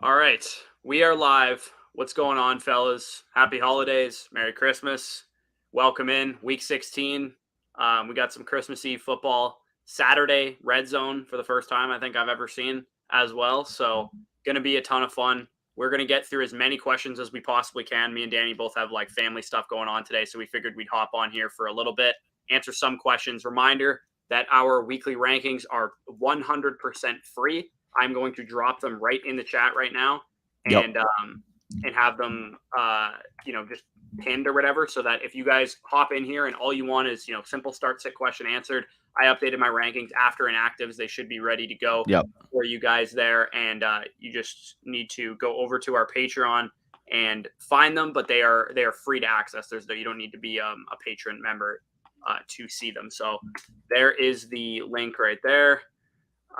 All right, we are live. What's going on, fellas? Happy holidays. Merry Christmas. Welcome in week 16. We got some Christmas Eve football Saturday red zone for the first time I think I've ever seen as well. So going to be a ton of fun. We're going to get through as many questions as we possibly can. Me and Danny both have like family stuff going on today. So we figured we'd hop on here for a little bit, answer some questions. Reminder that our weekly rankings are 100% free. I'm going to drop them right in the chat right now and have them, just pinned or whatever, so that if you guys hop in here and all you want is, simple start, sit, question answered, I updated my rankings after inactives. They should be ready to go for you guys there. And you just need to go over to our Patreon and find them, but they are free to access. You don't need to be a patron member to see them. So there is the link right there.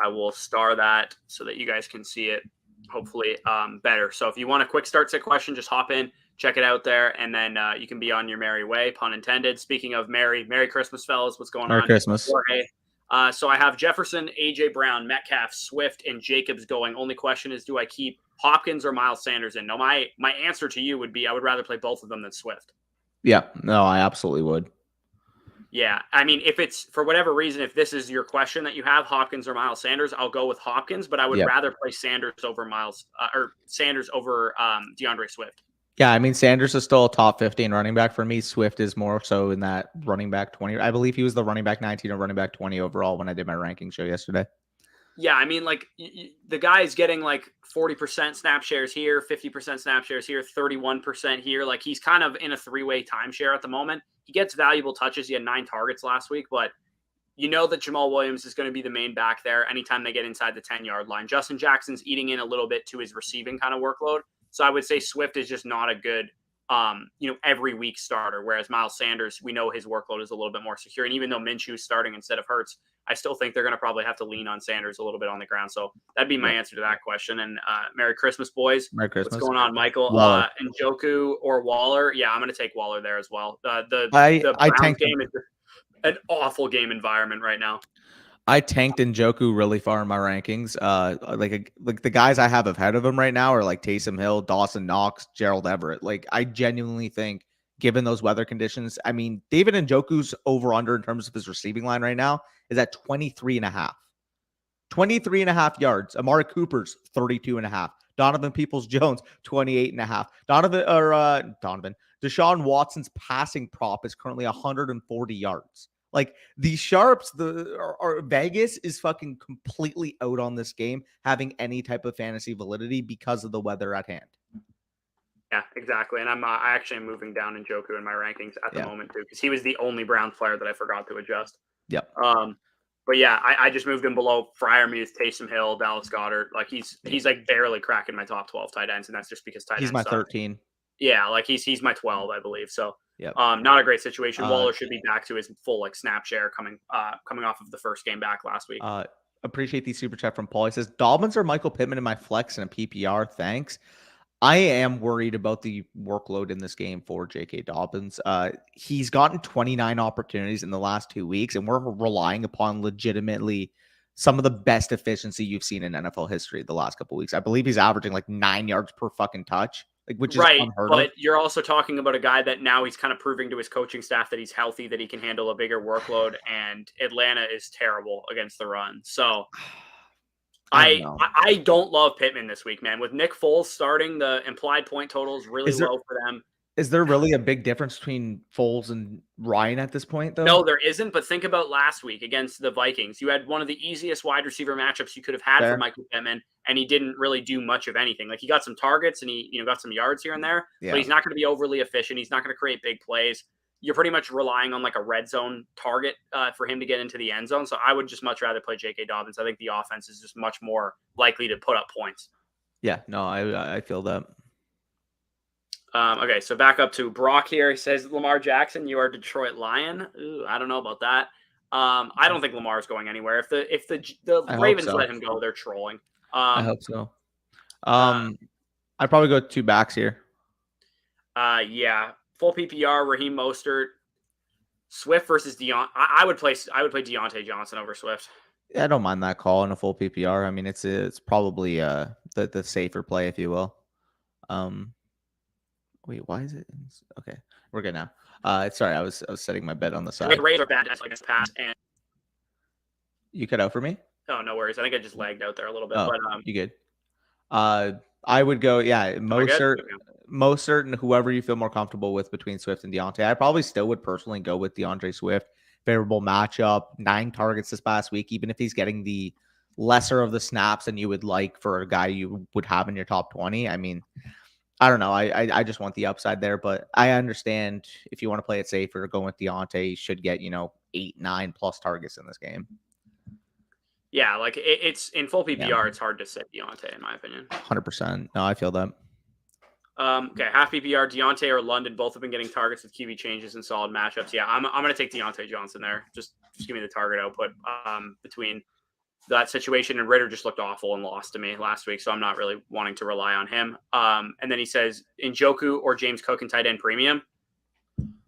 I will star that so that you guys can see it hopefully better. So if you want a quick start set question, just hop in, check it out there, and then you can be on your merry way, pun intended. Speaking of Merry Christmas, fellas. What's going on? Merry Christmas. So I have Jefferson, AJ Brown, Metcalf, Swift, and Jacobs going. Only question is, do I keep Hopkins or Miles Sanders in? No, my answer to you would be I would rather play both of them than Swift. Yeah, no, I absolutely would. Yeah, I mean, if it's for whatever reason, if this is your question that you have, Hopkins or Miles Sanders, I'll go with Hopkins, but I would rather play Sanders over DeAndre Swift. Yeah, I mean, Sanders is still a top 15 running back for me. Swift is more so in that running back 20. I believe he was the running back 19 or running back 20 overall when I did my ranking show yesterday. Yeah, I mean, like the guy is getting like 40% snap shares here, 50% snap shares here, 31% here. Like he's kind of in a three-way timeshare at the moment. He gets valuable touches. He had 9 targets last week, but you know that Jamal Williams is going to be the main back there anytime they get inside the 10-yard line. Justin Jackson's eating in a little bit to his receiving kind of workload. So I would say Swift is just not a good, every week starter. Whereas Miles Sanders, we know his workload is a little bit more secure. And even though Minshew is starting instead of Hurts, I still think they're going to probably have to lean on Sanders a little bit on the ground. So that'd be my answer to that question. And Merry Christmas, boys. Merry Christmas. What's going on, Michael? Njoku or Waller? Yeah, I'm going to take Waller there as well. The Browns game is an awful game environment right now. I tanked Njoku really far in my rankings. Like the guys I have ahead of him right now are like Taysom Hill, Dawson Knox, Gerald Everett. Like I genuinely think, given those weather conditions, I mean, David Njoku's over-under in terms of his receiving line right now is at 23.5. 23.5 yards. Amari Cooper's 32.5. Donovan Peoples-Jones, 28.5. Deshaun Watson's passing prop is currently 140 yards. Like the sharps, Vegas is fucking completely out on this game having any type of fantasy validity because of the weather at hand. Yeah, exactly. And I actually am moving down Njoku in my rankings at the moment too, because he was the only Browns player that I forgot to adjust. Yep. But yeah, I just moved him below Freiermuth, Taysom Hill, Dallas Goedert. Like he's like barely cracking my top 12 tight ends, and that's just because tight ends. He's my 13. Yeah, like he's my 12, I believe. So not a great situation. Waller should be back to his full like snap share coming off of the first game back last week. Appreciate the super chat from Paul. He says Dobbins or Michael Pittman in my flex and a PPR. Thanks. I am worried about the workload in this game for J.K. Dobbins. He's gotten 29 opportunities in the last 2 weeks, and we're relying upon legitimately some of the best efficiency you've seen in NFL history the last couple of weeks. I believe he's averaging like 9 yards per fucking touch, which is unheard of. But you're also talking about a guy that now he's kind of proving to his coaching staff that he's healthy, that he can handle a bigger workload, and Atlanta is terrible against the run. So I don't love Pittman this week, man. With Nick Foles starting, the implied point total is really low for them. Is there really a big difference between Foles and Ryan at this point, though? No, there isn't. But think about last week against the Vikings. You had one of the easiest wide receiver matchups you could have had for Michael Pittman, and he didn't really do much of anything. Like he got some targets and he got some yards here and there, but he's not going to be overly efficient. He's not going to create big plays. You're pretty much relying on like a red zone target for him to get into the end zone. So I would just much rather play J.K. Dobbins. I think the offense is just much more likely to put up points. Yeah, no, I feel that. Okay, so back up to Brock here. He says, Lamar Jackson, you are a Detroit Lion. Ooh, I don't know about that. I don't think Lamar is going anywhere. If the Ravens let him go, they're trolling. I hope so. I'd probably go 2 backs here. Yeah. Full PPR, Raheem Mostert, Swift versus Dion. I would play Deontay Johnson over Swift. Yeah, I don't mind that call in a full PPR. I mean, it's probably the safer play, if you will. Wait, why is it? Okay, we're good now. Sorry, I was setting my bet on the side. The Rays are bad against pass, and You cut out for me? oh, no worries. I think I just lagged out there a little bit, Oh, but you good? I would go, am I good? Okay. most certain whoever you feel more comfortable with between Swift and Deontay. I probably still would personally go with DeAndre Swift. Favorable matchup, 9 targets this past week, even if he's getting the lesser of the snaps than you would like for a guy you would have in your top 20. I mean, I don't know. I just want the upside there, but I understand if you want to play it safer, going with Deontay, he should get, 8, 9 plus targets in this game. Yeah, like it's in full PPR, Yeah. it's hard to sit Deontay, in my opinion. 100%. No, I feel that. Okay, half PPR, Deontay or London, both have been getting targets with QB changes and solid matchups. Yeah, I'm going to take Deontay Johnson there. Just give me the target output between that situation. And Ritter just looked awful and lost to me last week, so I'm not really wanting to rely on him. And then he says, Njoku or James Cook in tight end premium.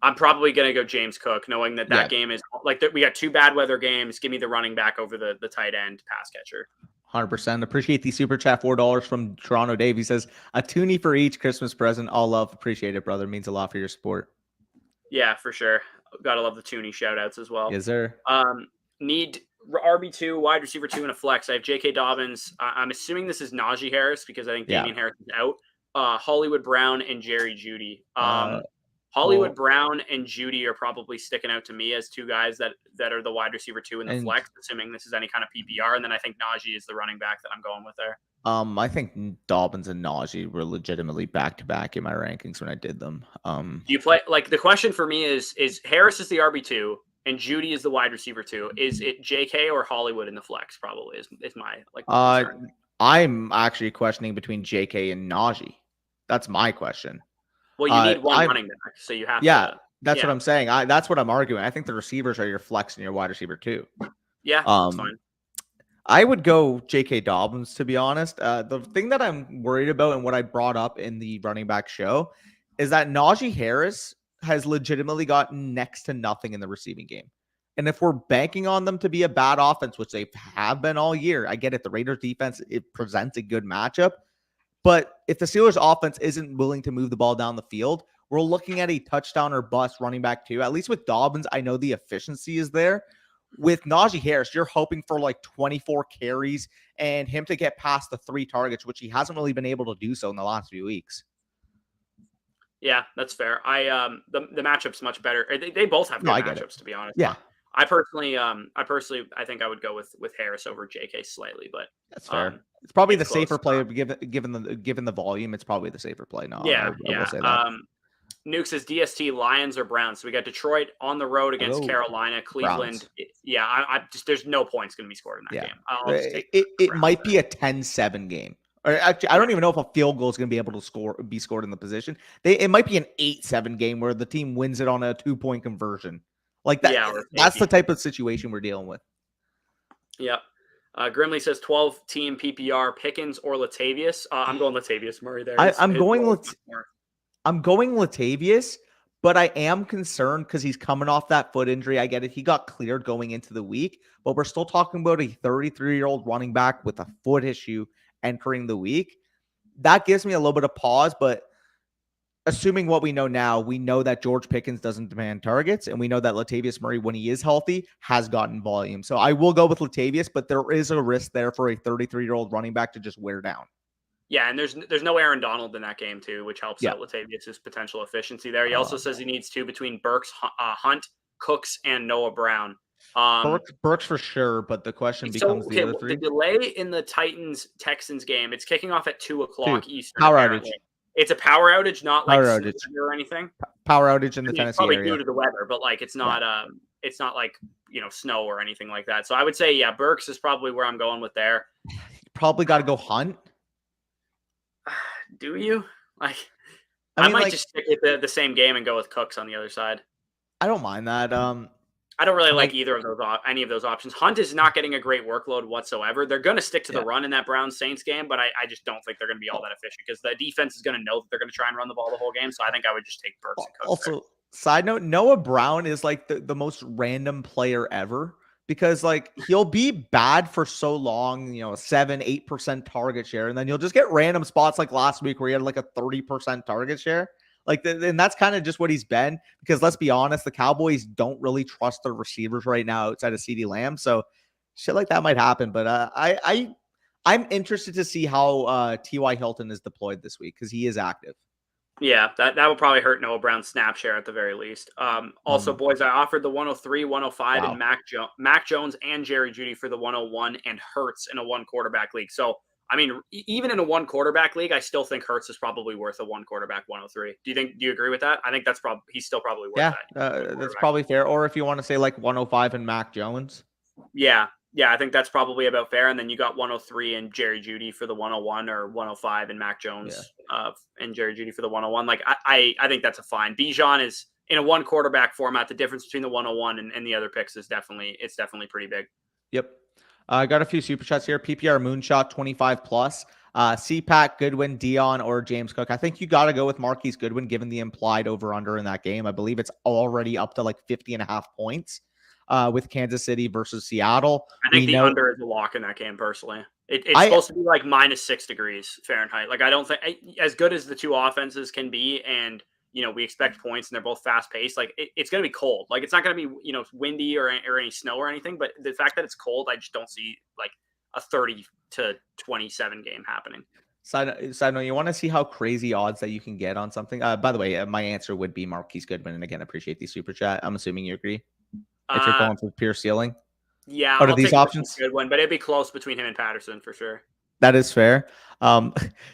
I'm probably going to go James Cook, knowing that game is like we got 2 bad weather games. Give me the running back over the tight end pass catcher. 100%. Appreciate the super chat. $4 from Toronto Dave. He says, a toonie for each Christmas present. All love. Appreciate it, brother. Means a lot for your support. Yeah, for sure. Gotta love the toonie shout outs as well. Yes, sir. Need RB2, wide receiver 2, and a flex. I have J.K. Dobbins. I'm assuming this is Najee Harris because I think Damian Harris is out. Hollywood Brown and Jerry Jeudy. Hollywood Brown and Jeudy are probably sticking out to me as 2 guys that are the wide receiver 2 in the flex, assuming this is any kind of PPR. And then I think Najee is the running back that I'm going with there. I think Dobbins and Najee were legitimately back-to-back in my rankings when I did them. Do you play like the question for me is Harris is the RB2 and Jeudy is the wide receiver 2. Is it JK or Hollywood in the flex? Probably is my like. I'm actually questioning between JK and Najee. That's my question. Well, you need one running back, so you have to. That's what I'm saying. That's what I'm arguing. I think the receivers are your flex and your wide receiver too. Yeah, that's fine. I would go J.K. Dobbins, to be honest. The thing that I'm worried about and what I brought up in the running back show is that Najee Harris has legitimately gotten next to nothing in the receiving game. And if we're banking on them to be a bad offense, which they have been all year, I get it. The Raiders defense, it presents a good matchup. But if the Steelers offense isn't willing to move the ball down the field, we're looking at a touchdown or bust running back too. At least with Dobbins, I know the efficiency is there. With Najee Harris, you're hoping for like 24 carries and him to get past the 3 targets, which he hasn't really been able to do so in the last few weeks. Yeah, that's fair. The matchup's much better. They both have good matchups, to be honest. Yeah. I personally, I think I would go with Harris over JK slightly, but that's fair. It's probably the safer play given the volume. It's probably the safer play. No, I will say that. Nuke says DST Lions or Browns. So we got Detroit on the road against Carolina, Cleveland. Browns. I just there's no points going to be scored in that game. It might be a 10-7 game. Or actually, I don't even know if a field goal is going to be able to be scored in the position. It might be an 8-7 game where the team wins it on a 2-point conversion. Like that. Yeah, that's the type of situation we're dealing with. Yep. Grimley says 12-team PPR, Pickens or Latavius. I'm going Latavius Murray there. I'm going Latavius, but I am concerned because he's coming off that foot injury. I get it. He got cleared going into the week, but we're still talking about a 33-year-old running back with a foot issue entering the week. That gives me a little bit of pause, but assuming what we know now, we know that George Pickens doesn't demand targets, and we know that Latavius Murray, when he is healthy, has gotten volume. So I will go with Latavius, but there is a risk there for a 33-year-old running back to just wear down. Yeah, and there's no Aaron Donald in that game too, which helps out Latavius' potential efficiency there. He also says he needs 2 between Burks, Hunt, Cooks, and Noah Brown. Burks for sure, but the question becomes the other 3. The delay in the Titans-Texans game, it's kicking off at 2:00 Eastern. Power outage. It's a power outage, not like outage or anything. Power outage in the Tennessee probably area. Due to the weather, but like it's not like snow or anything like that. So I would say Burks is probably where I'm going with there. Probably got to go Hunt. Do you like? I might just stick with the same game and go with Cooks on the other side. I don't mind that. I don't really like either of those, any of those options. Hunt is not getting a great workworkload whatsoever. They're going to stick to the run in that Browns Saints game, but I just don't think they're going to be all that efficient because the defense is going to know that they're going to try and run the ball the whole game. So I think I would just take Burks and Cooks. Also, side note, Noah Brown is like the most random player ever because like he'll be bad for so long, 7-8% target share, and then you'll just get random spots like last week where he had like a 30% target share. Like, and that's kind of just what he's been, because let's be honest, the Cowboys don't really trust their receivers right now outside of CeeDee Lamb. So shit like that might happen. But I'm interested to see how T.Y. Hilton is deployed this week, because he is active. Yeah, that will probably hurt Noah Brown's snap share at the very least. Also, boys, I offered the 103, 105, Wow. and Mac Jones and Jerry Jeudy for the 101 and Hurts in a one quarterback league. So, I mean, even in a one quarterback league, I still think Hurts is probably worth a one quarterback 103. Do you agree with that? I think he's still probably worth that. That's probably fair. Or if you want to say like 105 and Mac Jones. Yeah, I think that's probably about fair. And then you got 103 and Jerry Jeudy for the 101, or 105 and Mac Jones and Jerry Jeudy for the 101. Like, I think that's a fine. Bijan is in a one quarterback format. The difference between the 101 and the other picks is definitely pretty big. Yep. I got a few super chats here. PPR Moonshot 25 plus. CPAC, Goodwin, Dion, or James Cook. I think you got to go with Marquise Goodwin given the implied over under in that game. I believe it's already up to like 50.5 points with Kansas City versus Seattle. I think under is a lock in that game personally. It's supposed to be like -6 degrees Fahrenheit. Like, I don't think, as good as the two offenses can be, and we expect points and they're both fast paced, like it's going to be cold. Like, it's not going to be, windy or any snow or anything, but the fact that it's cold, I just don't see like a 30-27 game happening. Side note, you want to see how crazy odds that you can get on something? By the way, my answer would be Marquise Goodwin. And again, appreciate the super chat. I'm assuming you agree. If you're going for pure ceiling. Yeah. Out of these options? Good one, but it'd be close between him and Patterson for sure. That is fair.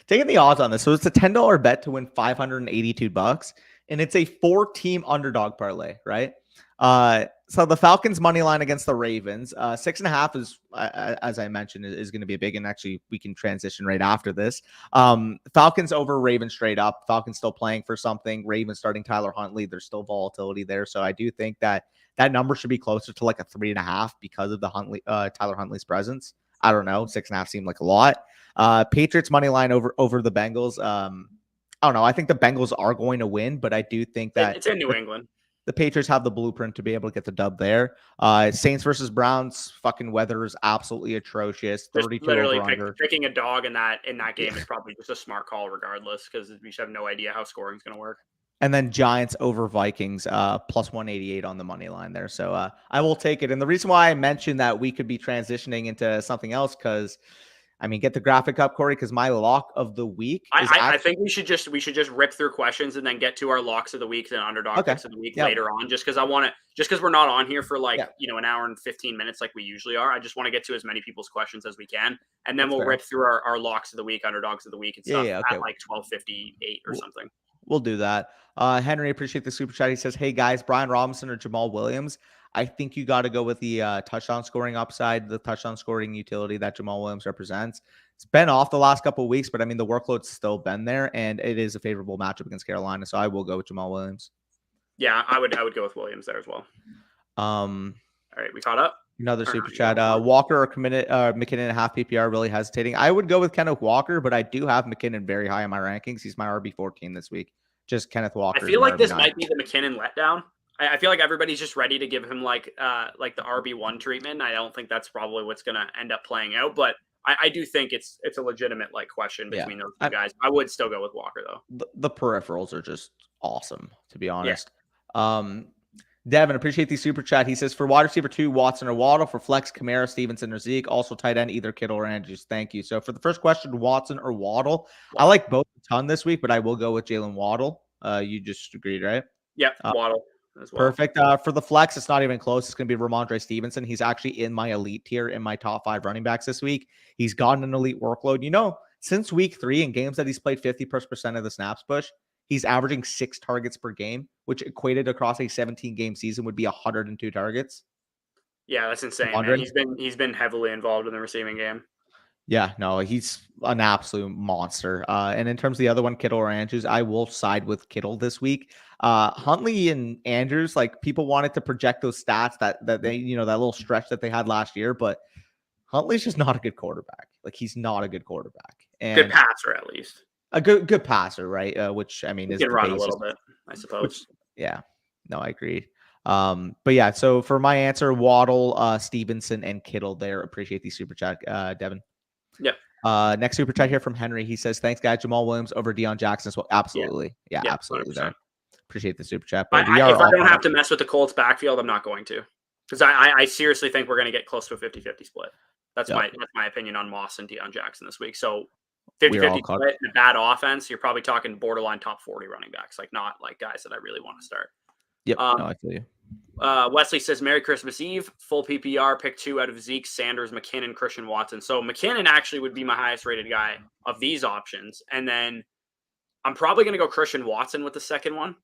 Taking the odds on this. So it's a $10 bet to win $582, and it's a 4-team underdog parlay, right? So the Falcons money line against the Ravens, 6.5 is, as I mentioned, is going to be a big, and actually we can transition right after this. Falcons over Ravens straight up. Falcons still playing for something. Ravens starting Tyler Huntley. There's still volatility there. So I do think that number should be closer to like a 3.5 because of the Tyler Huntley's presence. I don't know. 6.5 seemed like a lot. Patriots money line over the Bengals. I don't know. I think the Bengals are going to win, but I do think that it's in New England. The Patriots have the blueprint to be able to get the dub there. Saints versus Browns. Fucking weather is absolutely atrocious. 32 literally over under. Picking a dog in that game is probably just a smart call regardless, because we just have no idea how scoring is going to work. And then Giants over Vikings, plus 188 on the money line there. So I will take it. And the reason why I mentioned that we could be transitioning into something else, because get the graphic up, Corey, because my lock of the week is I think we should just rip through questions and then get to our locks of the week and underdog picks of the week later on. Just because we're not on here for an hour and 15 minutes like we usually are. I just want to get to as many people's questions as we can, and then we'll rip through our locks of the week, underdogs of the week, and stuff at like 12:58 or something. We'll do that. Henry, appreciate the super chat. He says, "Hey guys, Brian Robinson or Jamal Williams? I think you got to go with the touchdown scoring upside, the touchdown scoring utility that Jamal Williams represents. It's been off the last couple of weeks, but the workload's still been there, and it is a favorable matchup against Carolina. So I will go with Jamal Williams. Yeah, I would go with Williams there as well. All right, we caught up. Another super chat. Walker or McKinnon at half PPR, really hesitating. I would go with Kenneth Walker, but I do have McKinnon very high in my rankings. He's my RB14 this week. Just Kenneth Walker. I feel like this might be the McKinnon letdown. I feel like everybody's just ready to give him like the RB1 treatment. I don't think that's probably what's going to end up playing out, but I do think it's a legitimate question between those two guys. I would still go with Walker though. The peripherals are just awesome, to be honest. Yeah. Devin, appreciate the super chat. He says, for wide receiver 2, Watson or Waddle. For flex, Kamara, Stevenson, or Zeke. Also tight end, either Kittle or Andrews. Thank you. So for the first question, Watson or Waddle. I like both a ton this week, but I will go with Jalen Waddle. You just agreed, right? Yeah, Waddle as well. Perfect. For the flex, it's not even close. It's going to be Ramondre Stevenson. He's actually in my elite tier in my top 5 running backs this week. He's gotten an elite workload. Since week 3 in games that he's played 50% of the snaps push, he's averaging 6 targets per game, which equated across a 17-game season would be 102 targets. Yeah, that's insane. Man. He's been heavily involved in the receiving game. Yeah, no, he's an absolute monster. And in terms of the other one, Kittle or Andrews, I will side with Kittle this week. Huntley and Andrews, people wanted to project those stats that they, that little stretch that they had last year, but Huntley's just not a good quarterback. He's not a good quarterback. And good passer, at least. A good passer, right? Which is can run a little bit, I suppose. I agree. But yeah, so for my answer, Waddle, Stevenson, and Kittle there. Appreciate the super chat, Devin. Yeah. Next super chat here from Henry. He says, "Thanks, guys. Jamal Williams over Dion Jackson as well." Yeah. Absolutely, yeah, Yeah. absolutely. 100%. There. Appreciate the super chat, but we are If I all don't caught have up. to mess with the Colts backfield, I'm not going to, because I seriously think we're going to get close to a 50-50 split. That's Yep. my opinion on Moss and Dion Jackson this week. So We're all 50-50 caught. split and a bad offense, you're probably talking borderline top 40 running backs, like not like guys that I really want to start. Yep. No, I feel you. Wesley says, Merry Christmas Eve, full PPR, pick 2 out of Zeke, Sanders, McKinnon, Christian Watson. So McKinnon actually would be my highest rated guy of these options. And then I'm probably going to go Christian Watson with the second one,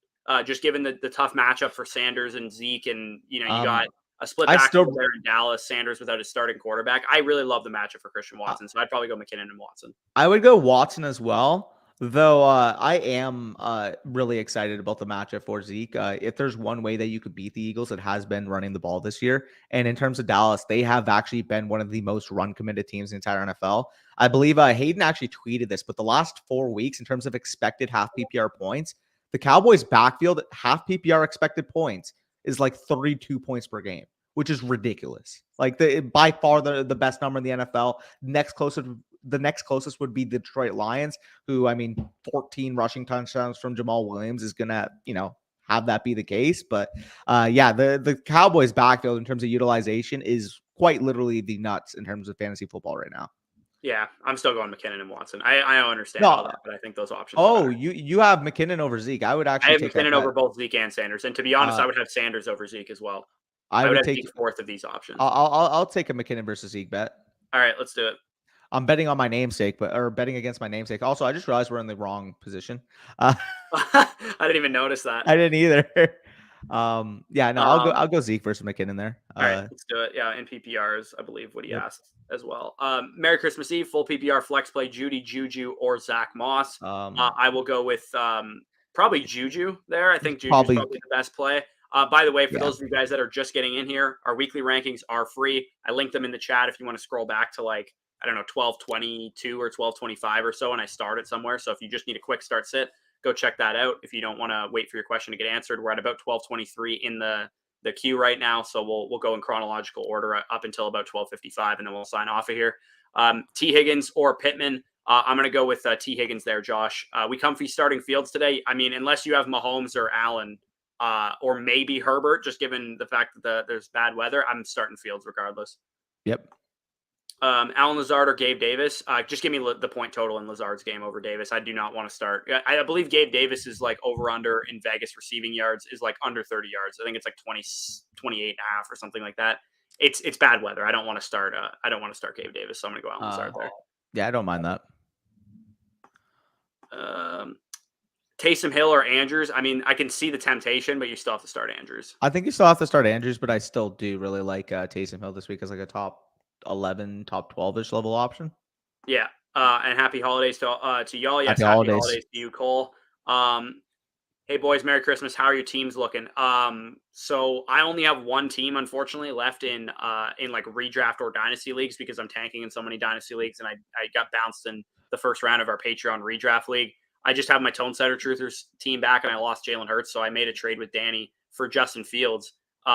just given the tough matchup for Sanders and Zeke. And, you got a split I backfield still- there in Dallas, Sanders without his starting quarterback. I really love the matchup for Christian Watson. So I'd probably go McKinnon and Watson. I would go Watson as well, though I am really excited about the matchup for Zeke. If there's one way that you could beat the Eagles, it has been running the ball this year. And in terms of Dallas, they have actually been one of the most run-committed teams in the entire NFL. I believe Hayden actually tweeted this, but the last 4 weeks, in terms of expected half PPR points, the Cowboys' backfield half PPR expected points is like 32 points per game, which is ridiculous. Like by far the best number in the NFL. The next closest would be the Detroit Lions, who, 14 rushing touchdowns from Jamal Williams is gonna, have that be the case. But the Cowboys backfield in terms of utilization is quite literally the nuts in terms of fantasy football right now. Yeah, I'm still going McKinnon and Watson. I understand all that, but I think those options. Oh, you have McKinnon over Zeke. I would actually take McKinnon over both Zeke and Sanders. And to be honest, I would have Sanders over Zeke as well. I would have take fourth of these options. I'll take a McKinnon versus Zeke bet. All right, let's do it. I'm betting on my namesake, or betting against my namesake. Also, I just realized we're in the wrong position. I didn't even notice that. I didn't either. I'll go Zeke versus McKinnon there. All right, let's do it. Yeah, in PPRs, I believe what he asked as well. Merry Christmas Eve, full PPR flex play, JuJu, or Zach Moss. I will go with probably JuJu there. I think JuJu's probably the best play. By the way, for those of you guys that are just getting in here, our weekly rankings are free. I linked them in the chat if you want to scroll back to 12:22 or 12:25 or so, and I start it somewhere. So if you just need a quick start sit, go check that out. If you don't want to wait for your question to get answered, we're at about 12:23 in the queue right now. So we'll go in chronological order up until about 12:55, and then we'll sign off of here. T. Higgins or Pittman. I'm going to go with T. Higgins there, Josh. We comfy starting Fields today. Unless you have Mahomes or Allen or maybe Herbert, just given the fact that there's bad weather, I'm starting Fields regardless. Yep. Alan Lazard or Gabe Davis. Just give me the point total in Lazard's game over Davis. I do not want to start. I believe Gabe Davis is over under in Vegas receiving yards is under 30 yards. I think it's 28 and a half or something like that. It's bad weather. I don't want to start. I don't want to start Gabe Davis, so I'm going to go Alan Lazard there. Yeah, I don't mind that. Taysom Hill or Andrews. I can see the temptation, but you still have to start Andrews. I think you still have to start Andrews, but I still do really like Taysom Hill this week as a top 11, top 12-ish level option. Yeah. And happy holidays to y'all. Yes, happy holidays to you, Cole. Hey boys, Merry Christmas. How are your teams looking? So I only have one team, unfortunately, left in redraft or dynasty leagues because I'm tanking in so many dynasty leagues, and I got bounced in the first round of our Patreon redraft league. I just have my Tone Setter Truthers team back, and I lost Jalen Hurts, so I made a trade with Danny for Justin Fields. So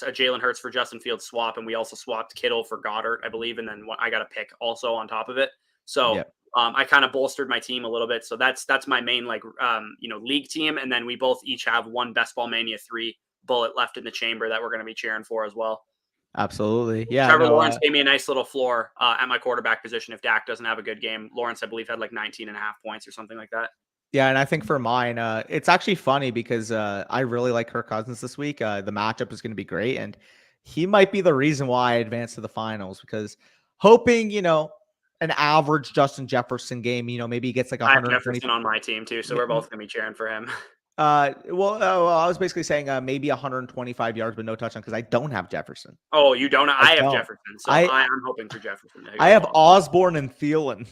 a Jalen Hurts for Justin Fields swap, and we also swapped Kittle for Goddard, I believe, and then I got a pick also on top of it. So I kind of bolstered my team a little bit. So that's my main league team, and then we both each have one Best Ball Mania 3 bullet left in the chamber that we're going to be cheering for as well. Absolutely. Yeah. Trevor Lawrence gave me a nice little floor at my quarterback position if Dak doesn't have a good game. Lawrence, I believe, had 19 and a half points or something like that. Yeah, and I think for mine, it's actually funny because I really like Kirk Cousins this week. The matchup is going to be great, and he might be the reason why I advanced to the finals because hoping, an average Justin Jefferson game, maybe he gets 120. I have Jefferson on my team too, so we're both going to be cheering for him. I was basically saying maybe 125 yards, but no touchdown because I don't have Jefferson. Oh, you don't? I have Jefferson, so I'm hoping for Jefferson. I have Osborne and Thielen.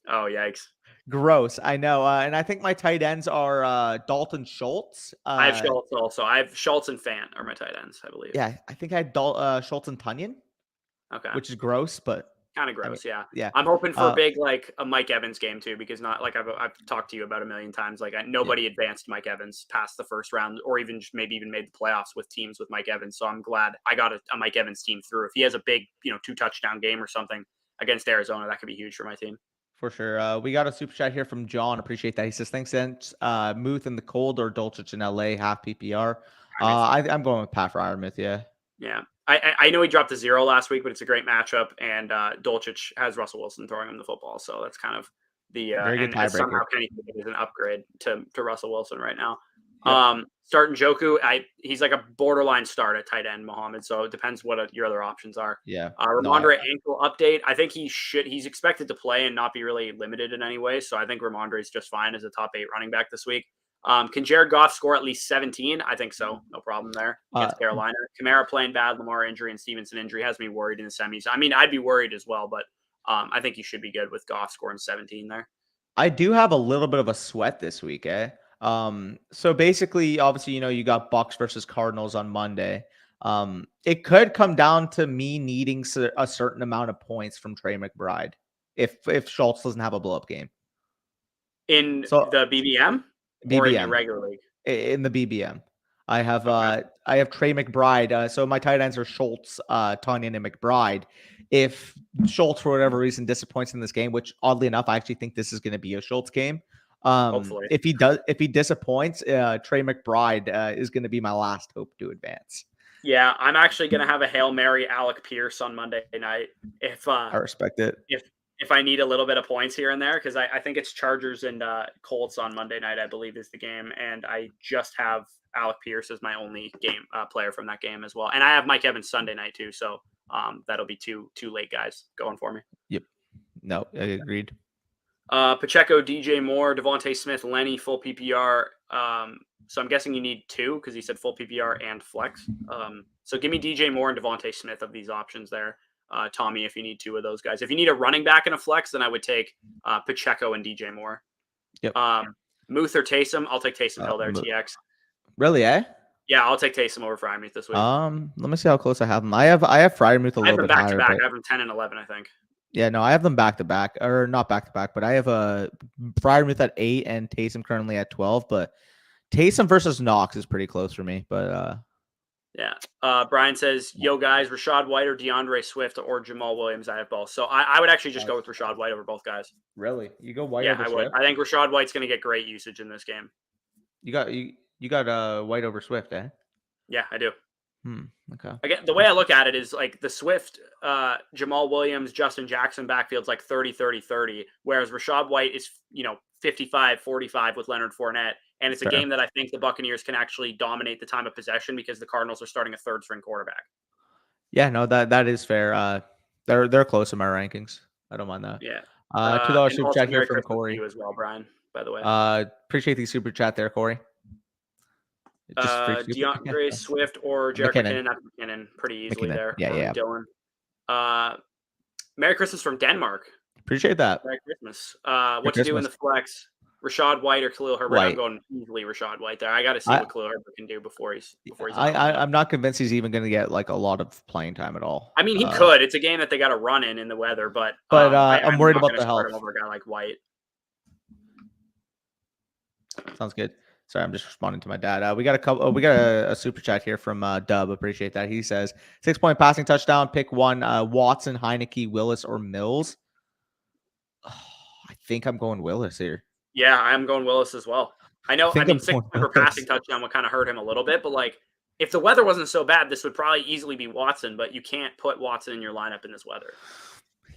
Oh, yikes. Gross. I know. And I think my tight ends are Dalton Schultz. I have Schultz also. I have Schultz and Fant are my tight ends, I believe. Yeah, I think I had Schultz and Tunyon. Okay. Which is gross, but Kind of gross, yeah. Yeah. I'm hoping for a big like a Mike Evans game too, because not like I've talked to you about a million times. Like nobody advanced Mike Evans past the first round, or even just maybe even made the playoffs with teams with Mike Evans. So I'm glad I got a Mike Evans team through. If he has a big 2-touchdown game or something against Arizona, that could be huge for my team. For sure. We got a super chat here from John. Appreciate that. He says, thanks, Sense. Muth in the cold or Dulcich in LA, half PPR. I'm going with Pat Fryermuth, yeah. Yeah. I know he dropped a 0 last week, but it's a great matchup. And Dulcich has Russell Wilson throwing him the football. So that's kind of the very good and somehow tiebreaker. Kenny is an upgrade to Russell Wilson right now. Yep. Starting Njoku, he's like a borderline start at tight end, Mohammed. So it depends what your other options are. Yeah. Ramondre ankle update. I think he's expected to play and not be really limited in any way. So I think Ramondre is just fine as a top 8 running back this week. Can Jared Goff score at least 17? I think so. No problem there against Carolina. Kamara playing bad, Lamar injury, and Stevenson injury has me worried in the semis. I mean, I'd be worried as well, but I think you should be good with Goff scoring 17 there. I do have a little bit of a sweat this week, eh? So basically, obviously, you got Bucs versus Cardinals on Monday. It could come down to me needing a certain amount of points from Trey McBride if Schultz doesn't have a blow-up game. In the BBM? Or in your regular league? In the BBM. I have Trey McBride. So my tight ends are Schultz, Tonyan, and McBride. If Schultz, for whatever reason, disappoints in this game, which oddly enough, I actually think this is going to be a Schultz game. Hopefully. If he disappoints, Trey McBride is going to be my last hope to advance. Yeah, I'm actually going to have a Hail Mary Alec Pierce on Monday night. I respect it. If I need a little bit of points here and there, because I think it's Chargers and Colts on Monday night, I believe is the game, and I just have Alec Pierce as my only game player from that game as well, and I have Mike Evans Sunday night too, so that'll be two late guys going for me. Yep. No, I agreed. Pacheco, DJ Moore, Devonte Smith, Lenny, full PPR. So I'm guessing you need 2 because he said full PPR and flex. So give me DJ Moore and Devonte Smith of these options there. Tommy, if you need 2 of those guys. If you need a running back and a flex, then I would take Pacheco and DJ Moore. Yep. Muth or Taysom, I'll take Taysom Hill there, TX. Really, eh? Yeah, I'll take Taysom over Fryermuth this week. Let me see how close I have them. I have Fryermuth a little bit higher. Back-to-back. I have them 10 and 11, I think. Yeah, no, I have them back-to-back. Or not back-to-back, but I have Fryermuth at 8 and Taysom currently at 12. But Taysom versus Knox is pretty close for me. But yeah. Brian says, yo, guys, Rashad White or DeAndre Swift or Jamal Williams. I have both. So I would actually just go with Rashad White over both guys. Really? You go White over Swift? Swift? I think Rashad White's going to get great usage in this game. You got White over Swift, eh? Yeah, I do. Okay. Again, the way I look at it is like the Swift, Jamal Williams, Justin Jackson backfield's like 30-30-30, whereas Rashad White is, 55-45 with Leonard Fournette. And it's a game that I think the Buccaneers can actually dominate the time of possession because the Cardinals are starting a third-string quarterback. Yeah, no, that is fair. They're close in my rankings. I don't mind that. Yeah. $2 super chat here from Corey. You as well, Brian, by the way. Appreciate the super chat there, Corey. DeAndre Swift or Jarek McKinnon. That's McKinnon pretty easily there. Yeah. Dylan. Merry Christmas from Denmark. Appreciate that. Merry Christmas. What to do in the flex? Rashad White or Khalil Herbert? White. I'm going easily Rashad White there. I got to see what Khalil Herbert can do before he's. I'm not convinced he's even going to get like a lot of playing time at all. I mean, he could. It's a game that they got to run in the weather, but I'm worried about the health. Over a guy like White. Sounds good. Sorry, I'm just responding to my dad. We got a super chat here from Dub. Appreciate that. He says 6-point passing touchdown. Pick one. Watson, Heineke, Willis, or Mills. I think I'm going Willis here. Yeah, I'm going Willis as well. I know. I mean, 6 for passing touchdown would kind of hurt him a little bit, but like if the weather wasn't so bad, this would probably easily be Watson. But you can't put Watson in your lineup in this weather.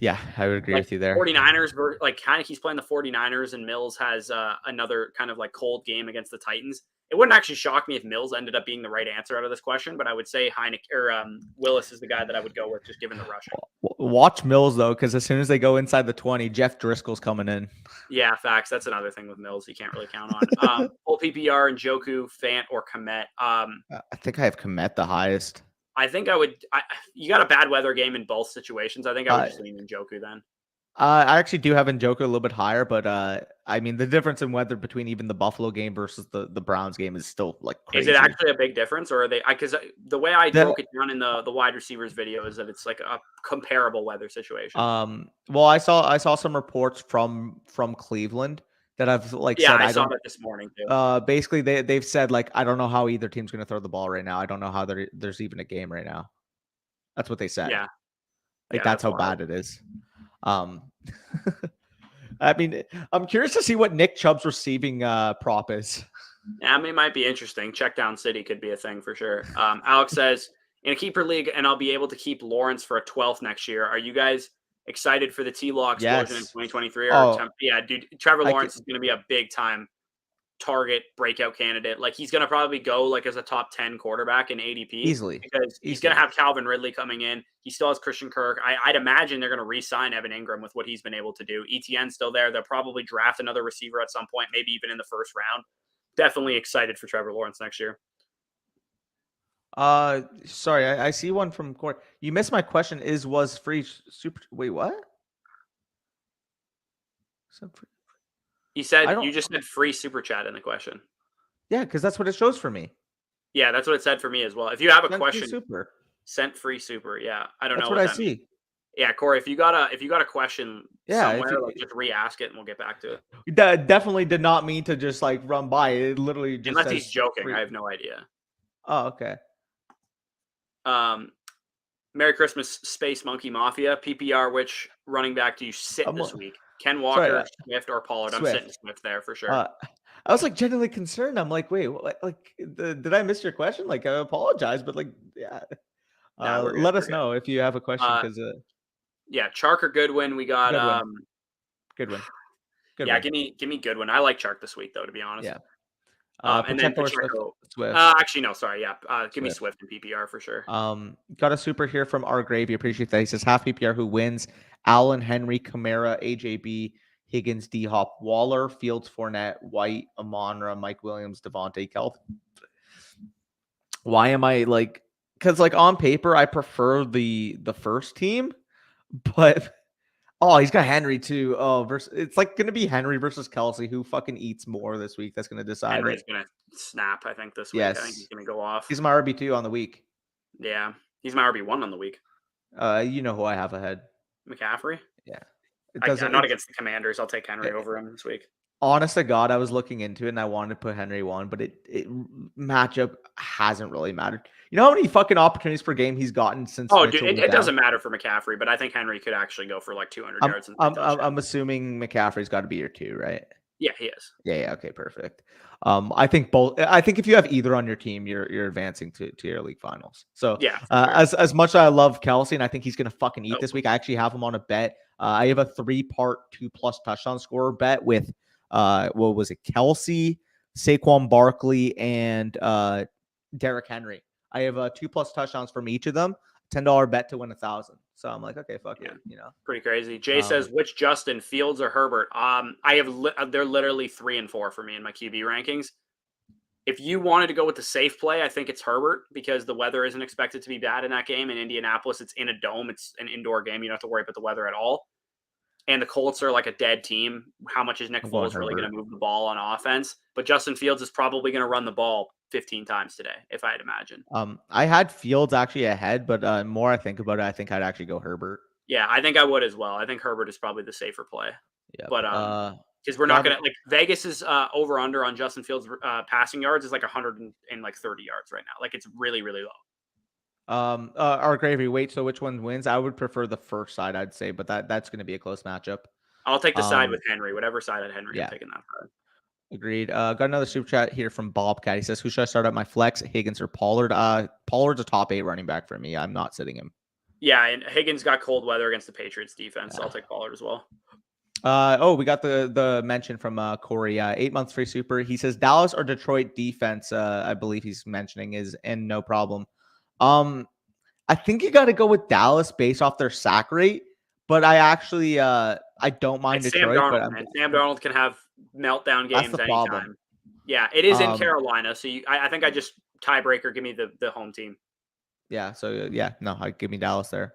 Yeah, I would agree with you there. 49ers, like Heineke's playing the 49ers, and Mills has another kind of like cold game against the Titans. It wouldn't actually shock me if Mills ended up being the right answer out of this question, but I would say Heineke or Willis is the guy that I would go with, just given the rushing. Watch Mills though, because as soon as they go inside the 20, Jeff Driscoll's coming in. Yeah, facts. That's another thing with Mills you can't really count on. Full PPR and Njoku, Fant, or Komet. I think I have Komet the highest. I think I would. You got a bad weather game in both situations. I think I would just lean in Njoku then. I actually do have Njoku a little bit higher, but I mean the difference in weather between even the Buffalo game versus the Browns game is still like Is it crazy. actually a big difference, or are they? Because the way I The broke it down in the wide receivers video is that it's like a comparable weather situation. well, I saw some reports from Cleveland that have like Yeah, said I I saw don't. that this morning too. Basically they've said like I don't know how either team's going to throw the ball right now. I don't know how there's even a game right now. That's what they said. Yeah, Like yeah, that's that's how wild. bad it is. Um, I mean, I'm curious to see what Nick Chubb's receiving prop is. Yeah, I mean, it might be interesting. Check down city could be a thing for sure. Alex says in a keeper league, and I'll be able to keep Lawrence for a 12th next year. Are you guys excited for the T-Law explosion in Yes. 2023? Oh, Yeah, dude, Trevor I could. Lawrence is going to be a big time target breakout candidate. Like he's going to probably go like as a top 10 quarterback in ADP Easily. because he's going to Easily. have Calvin Ridley coming in. He still has Christian Kirk. I'd imagine they're going to re-sign Evan Ingram with what he's been able to do. ETN's still there. They'll probably draft another receiver at some point, maybe even in the first round. Definitely excited for Trevor Lawrence next year. Sorry, I see one from Corey. You missed my question. Was free super? Wait, what? He I said don't. you just said free super chat in the question. Yeah, because that's what it shows for me. Yeah, that's what it said for me as well. If you have a Send free question, super. sent free super. Yeah, I don't That's know what what I that means. see. Yeah, Corey, if you got a question Yeah, if somewhere, you like just re-ask it and we'll get back to it. definitely did not mean to just like run by. It literally just Unless he's says joking, free. I have no idea. Oh, okay. Um, Merry Christmas, Space Monkey Mafia. PPR, which running back do you sit I'm this week? Ken sorry, Walker, Swift, or Pollard? I'm sitting Swift. Swift there for sure. Uh, I was like genuinely concerned. I'm like, wait, what, like, did I miss your question? Like, I apologize, but like, yeah. Nah, we're good. Let We're us good. know if you have a question because Yeah, Chark or Goodwin. We got good one, good one, good yeah, one. give me Goodwin. I like Chark this week though, to be honest. Yeah. And then Pacheco or Swift? Pacheco. Swift. Actually, no, sorry. Yeah, give me Swift. Swift and PPR for sure. Got a super here from our Gravy. Appreciate that. He says half PPR who wins: Allen, Henry, Kamara, AJB, Higgins, D Hop, Waller, Fields, Fournette, White, Amonra, Mike Williams, Devonte, Kelp. Why am I like? Because like on paper, I prefer the first team, but oh, he's got Henry too. Oh, it's like gonna be Henry versus Kelsey. Who fucking eats more this week? That's gonna decide it. Henry's gonna snap. I think this week. I think he's Yes, gonna go off. he's my RB2 on the week. Yeah, he's my RB1 on the week. You know who I have ahead. McCaffrey. Yeah, it I'm doesn't. not against the Commanders. I'll take Henry It, over him this week. honest to God, I was looking into it and I wanted to put Henry one, but it matchup hasn't really mattered. You know how many fucking opportunities per game he's gotten since Oh, dude, Mitchell went it down? doesn't matter for McCaffrey, but I think Henry could actually go for like 200 yards and 3 touchdowns. I'm assuming McCaffrey's got to be your two, right? Yeah, he is. Yeah, okay, perfect. I think both. I think if you have either on your team, you're advancing to your league finals. So, Yeah, for sure. as much as I love Kelsey and I think he's gonna fucking eat Oh, this week, I actually have him on a bet. I have a 3-part 2+ touchdown scorer bet with what was it? Kelsey, Saquon Barkley, and Derrick Henry. I have 2+ touchdowns from each of them. $10 bet to win 1,000. So I'm like, okay, fuck yeah. it, you know. Pretty crazy. Jay says, which Justin, Fields or Herbert? I have they're literally 3 and 4 for me in my QB rankings. If you wanted to go with the safe play, I think it's Herbert because the weather isn't expected to be bad in that game. In Indianapolis, it's in a dome. It's an indoor game. You don't have to worry about the weather at all. And the Colts are like a dead team. How much is Nick I'm going Foles really going Herbert. to move the ball on offense? But Justin Fields is probably going to run the ball 15 times today, if I'd imagine. I had Fields actually ahead, but more I think about it, I think I'd actually go Herbert. Yeah, I think I would as well. I think Herbert is probably the safer play. Yeah. But because we're not going to like Vegas's over under on Justin Fields passing yards is like 130 yards right now. Like it's really, really low. Our Gravy, wait, so which one wins? I would prefer the first side, I'd say, but that's going to be a close matchup. I'll take the side with Henry. Whatever side at Henry, yeah. I'm taking that side. Agreed. Got another super chat here from Bobcat. He says, who should I start at my flex, Higgins or Pollard? Pollard's a top 8 running back for me. I'm not sitting him. Yeah, and Higgins got cold weather against the Patriots defense, so I'll take Pollard as well. We got the mention from Corey. 8 months free super. He says Dallas or Detroit defense. I believe he's mentioning is and no problem. I think you got to go with Dallas based off their sack rate, but I actually I don't mind it's Detroit. Sam Darnold, but man. Sam Darnold can have meltdown that's games the anytime. problem. Yeah, it is in Carolina, so I think I just tiebreaker. Give me the home team. Yeah. So yeah, no, give me Dallas there.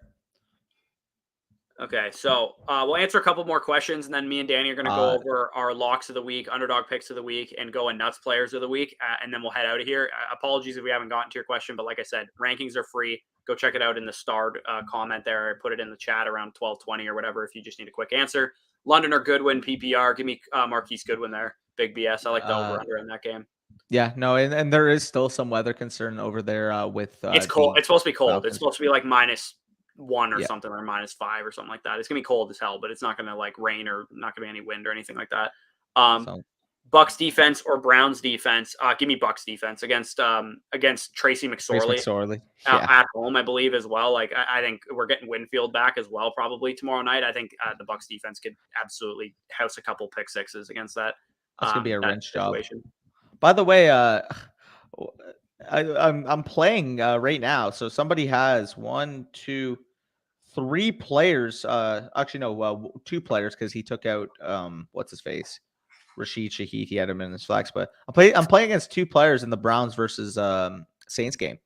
Okay, so we'll answer a couple more questions, and then me and Danny are going to go over our locks of the week, underdog picks of the week, and go and nuts players of the week, and then we'll head out of here. Apologies if we haven't gotten to your question, but like I said, rankings are free. Go check it out in the starred comment there. I put it in the chat around 12:20 or whatever if you just need a quick answer. London or Goodwin, PPR. Give me Marquise Goodwin there. Big BS. I like the over-under in that game. Yeah, no, and there is still some weather concern over there with it's cold. It's supposed to be cold. Falcons. It's supposed to be like -1 or something, or -5 or something like that. It's gonna be cold as hell, but it's not gonna like rain or not gonna be any wind or anything like that. Bucs defense or Browns defense? Give me Bucs defense against Tracy McSorley, at home, I believe as well. Like I think we're getting Winfield back as well probably tomorrow night. I think the Bucs defense could absolutely house a couple pick sixes against that. That's gonna be a wrench situation. job. By the way, I'm playing right now. So somebody has 1, 2, 3 players. Actually, no, 2 players because he took out what's his face, Rashid Shaheed. He had him in his flex, but I'm playing against 2 players in the Browns versus Saints game.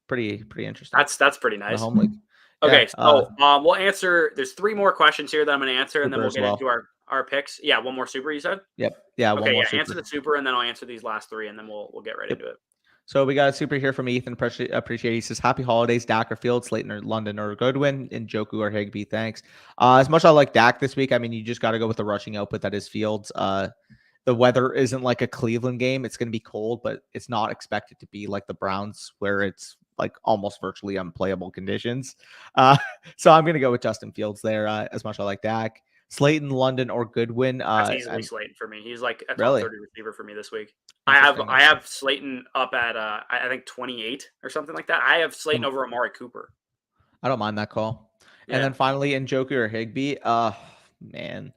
Pretty interesting. That's pretty nice. Home league. Okay, so we'll answer. There's 3 more questions here that I'm going to answer, and then we'll get into our picks. Yeah, one more super, you said? Yep. Yeah. Okay, one more super. Answer the super, and then I'll answer these last 3, and then we'll get right into it. So we got a super here from Ethan. Appreciate. He says, "Happy holidays, Dak or Fields, Slayton or London or Goodwin, and Njoku or Higbee. Thanks." As much as I like Dak this week, I mean, you just got to go with the rushing output that is Fields. The weather isn't like a Cleveland game. It's going to be cold, but it's not expected to be like the Browns, where it's like almost virtually unplayable conditions. So I'm going to go with Justin Fields there. As much as I like Dak. Slayton, London, or Goodwin. That's easily Slayton for me. He's like a top 30 receiver for me this week. I have Slayton up at I think 28 or something like that. I have Slayton over Amari Cooper. I don't mind that call. Yeah. And then finally, Njoku or Higbee. Man,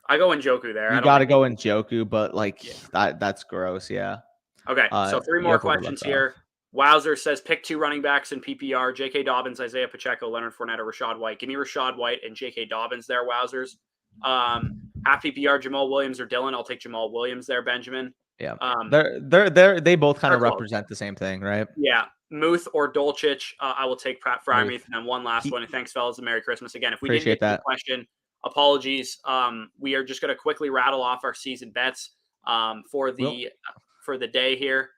I go Njoku there. You got to go Njoku, but like that's gross. Yeah. Okay, so 3 more questions here. Wowzer says pick 2 running backs in PPR: J.K. Dobbins, Isaiah Pacheco, Leonard Fournette, or Rachaad White. Give me Rachaad White and J.K. Dobbins there, Wowzers. Half PPR, Jamal Williams or Dylan. I'll take Jamal Williams there, Benjamin. Yeah. They both kind of represent the same thing, right? Yeah. Muth or Dolchich. I will take Pratt Frymuth. And then one last one. And thanks, fellas, and Merry Christmas again. If we didn't get that question, apologies. We are just going to quickly rattle off our season bets for the day here.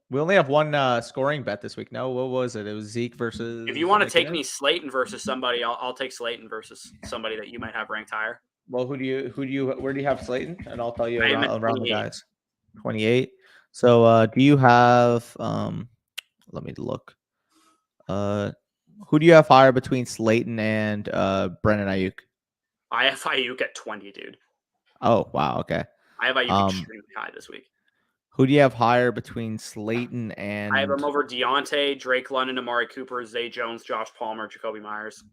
We only have one scoring bet this week. No, what was it? It was Zeke versus. If you want to take me Slayton versus somebody, I'll take Slayton versus somebody that you might have ranked higher. Well, where do you have Slayton? And I'll tell you around the guys. 28. So do you have let me look. Who do you have higher between Slayton and Brandon Ayuk? I have Ayuk at 20, dude. Oh, wow. Okay. I have Ayuk extremely high this week. Who do you have higher between Slayton and... I have him over Deontay, Drake London, Amari Cooper, Zay Jones, Josh Palmer, Jacoby Myers.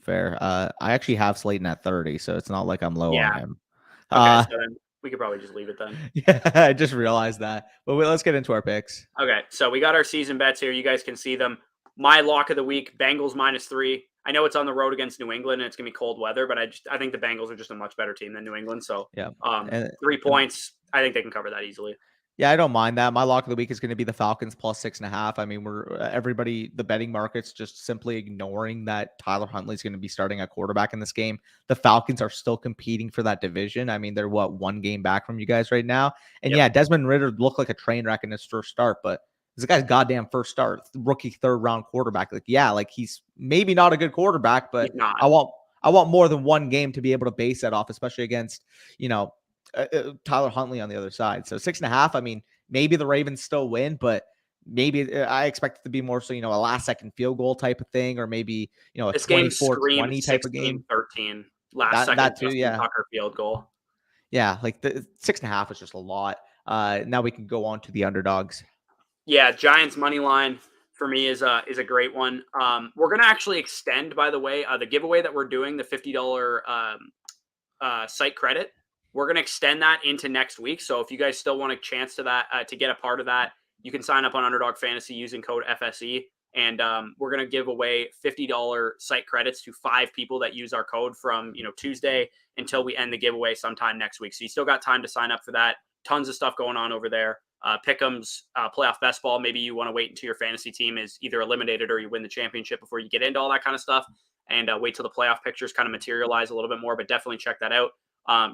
Fair. I actually have Slayton at 30, so it's not like I'm low on him. Okay, so then we could probably just leave it then. Yeah, I just realized that. But let's get into our picks. Okay, so we got our season bets here. You guys can see them. My lock of the week, Bengals -3. I know it's on the road against New England and it's going to be cold weather, but I think the Bengals are just a much better team than New England. So 3 points, I think they can cover that easily. Yeah, I don't mind that. My lock of the week is going to be the Falcons +6.5. I mean, we're everybody, the betting market's just simply ignoring that Tyler Huntley's going to be starting a quarterback in this game. The Falcons are still competing for that division. I mean, they're 1 game back from you guys right now. And Desmond Ridder looked like a train wreck in his first start, but it's the guy's goddamn first start, rookie 3rd-round quarterback. Like, he's maybe not a good quarterback, but I want more than 1 game to be able to base that off, especially against, Tyler Huntley on the other side. So 6.5. I mean, maybe the Ravens still win, but maybe I expect it to be more so, a last-second field goal type of thing, or maybe a 24-20 type of game. 13 last-second Tucker field goal. Yeah, like the 6.5 is just a lot. Now we can go on to the underdogs. Yeah, Giants money line for me is a great one. We're gonna actually extend, by the way, the giveaway that we're doing, the $50 site credit. We're going to extend that into next week. So if you guys still want a chance to that, to get a part of that, you can sign up on Underdog Fantasy using code FSE. And we're going to give away $50 site credits to 5 people that use our code from, Tuesday until we end the giveaway sometime next week. So you still got time to sign up for that. Tons of stuff going on over there. Pick'em's, playoff best ball. Maybe you want to wait until your fantasy team is either eliminated or you win the championship before you get into all that kind of stuff, and wait till the playoff pictures kind of materialize a little bit more. But definitely check that out.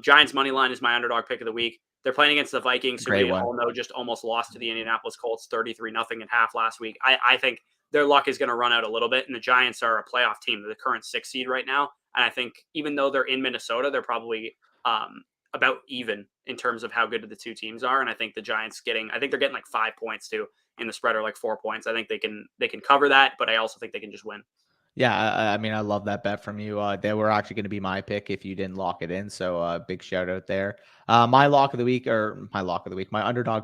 Giants money line is my underdog pick of the week. They're playing against the Vikings, who we all know just almost lost to the Indianapolis Colts 33-0 in half last week. I think their luck is going to run out a little bit, and the Giants are a playoff team. They're the current 6th seed right now, and I think even though they're in Minnesota, they're probably about even in terms of how good the two teams are. And I think the Giants they're getting like 5 points too in the spread, or like 4 points. I think they can cover that, but I also think they can just win. Yeah, I mean, I love that bet from you. They were actually going to be my pick if you didn't lock it in. So big shout out there. My underdog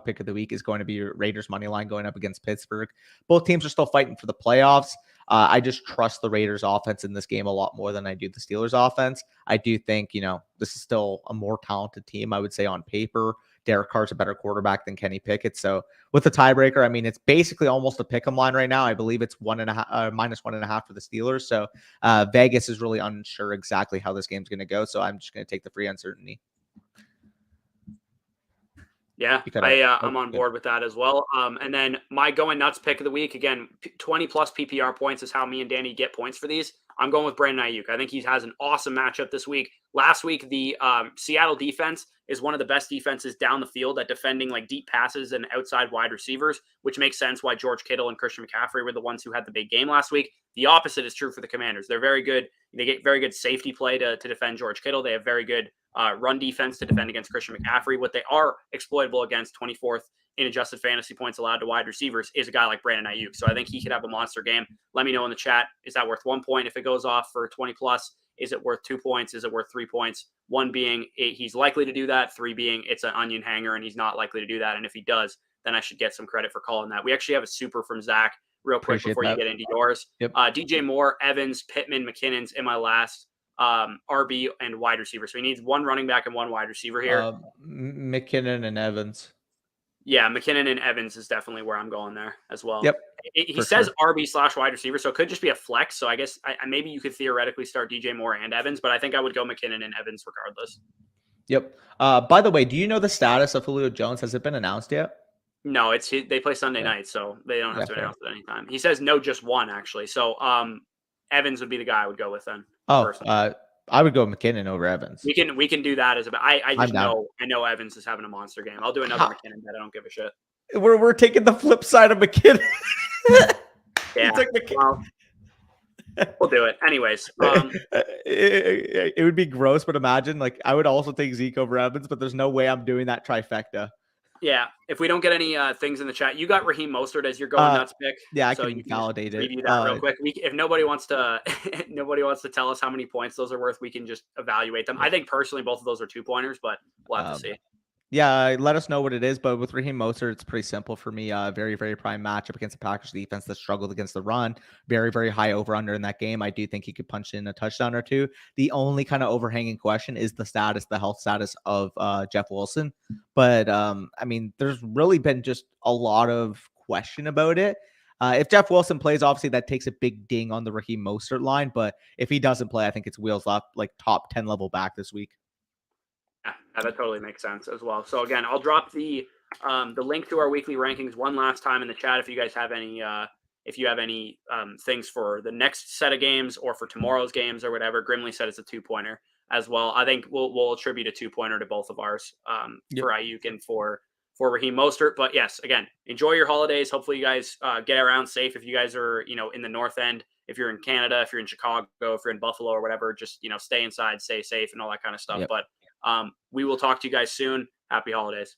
pick of the week is going to be Raiders money line going up against Pittsburgh. Both teams are still fighting for the playoffs. I just trust the Raiders offense in this game a lot more than I do the Steelers offense. I do think, this is still a more talented team, I would say, on paper. Derek Carr's a better quarterback than Kenny Pickett. So with the tiebreaker, I mean, it's basically almost a pick 'em line right now. I believe it's -1.5 for the Steelers. So Vegas is really unsure exactly how this game's going to go. So I'm just going to take the free uncertainty. Yeah, I'm on board with that as well. And then my going nuts pick of the week, again, 20 plus PPR points is how me and Danny get points for these. I'm going with Brandon Ayuk. I think he has an awesome matchup this week. Last week, the Seattle defense is one of the best defenses down the field at defending like deep passes and outside wide receivers, which makes sense why George Kittle and Christian McCaffrey were the ones who had the big game last week. The opposite is true for the Commanders. They're very good. They get very good safety play to defend George Kittle. They have very good run defense to defend against Christian McCaffrey. What they are exploitable against, 24th in adjusted fantasy points allowed to wide receivers, is a guy like Brandon Ayuk. So I think he could have a monster game. Let me know in the chat. Is that worth 1 point if it goes off for 20 plus? Is it worth 2 points? Is it worth 3 points? 1 being he's likely to do that. 3 being it's an onion hanger and he's not likely to do that. And if he does, then I should get some credit for calling that. We actually have a super from Zach real quick before you get into yours. Yep. DJ Moore, Evans, Pittman, McKinnon's in my last RB and wide receiver. So he needs 1 running back and 1 wide receiver here. McKinnon and Evans. Yeah, McKinnon and Evans is definitely where I'm going there as well. Yep. He says sure. RB/wide receiver, so it could just be a flex. So I guess maybe you could theoretically start DJ Moore and Evans, but I think I would go McKinnon and Evans regardless. Yep. By the way, do you know the status of Julio Jones? Has it been announced yet? No, they play Sunday night, so they don't have to announce it anytime. He says no, just 1 actually. So Evans would be the guy I would go with then. Oh, I would go McKinnon over Evans. We can do that as I know Evans is having a monster game. I'll do another McKinnon bet. I don't give a shit. We're taking the flip side of McKinnon. Yeah, well, we'll do it anyways. It would be gross, but imagine I would also take Zeke over Evans, but there's no way I'm doing that trifecta. Yeah, if we don't get any things in the chat, you got Raheem Mostert as your going nuts pick. Yeah, I can validate it. Review that real quick. If nobody wants to tell us how many points those are worth, we can just evaluate them. I think personally both of those are 2-pointers, but we'll have to see. Yeah, let us know what it is. But with Raheem Mostert, it's pretty simple for me. Very, very prime matchup against the Packers defense that struggled against the run. Very, very high over-under in that game. I do think he could punch in a touchdown or 2. The only kind of overhanging question is the health status of Jeff Wilson. But, I mean, there's really been just a lot of question about it. If Jeff Wilson plays, obviously that takes a big ding on the Raheem Mostert line. But if he doesn't play, I think it's wheels up, top 10 level back this week. Yeah, that totally makes sense as well. So again, I'll drop the link to our weekly rankings one last time in the chat if you guys have any things for the next set of games or for tomorrow's games or whatever. Grimley said it's a 2-pointer as well. I think we'll attribute a 2-pointer to both of ours for Ayuk and for Raheem Mostert. But yes, again, enjoy your holidays. Hopefully you guys get around safe. If you guys are in the North End, if you're in Canada, if you're in Chicago, if you're in Buffalo or whatever, just stay inside, stay safe, and all that kind of stuff. Yep. But we will talk to you guys soon. Happy holidays.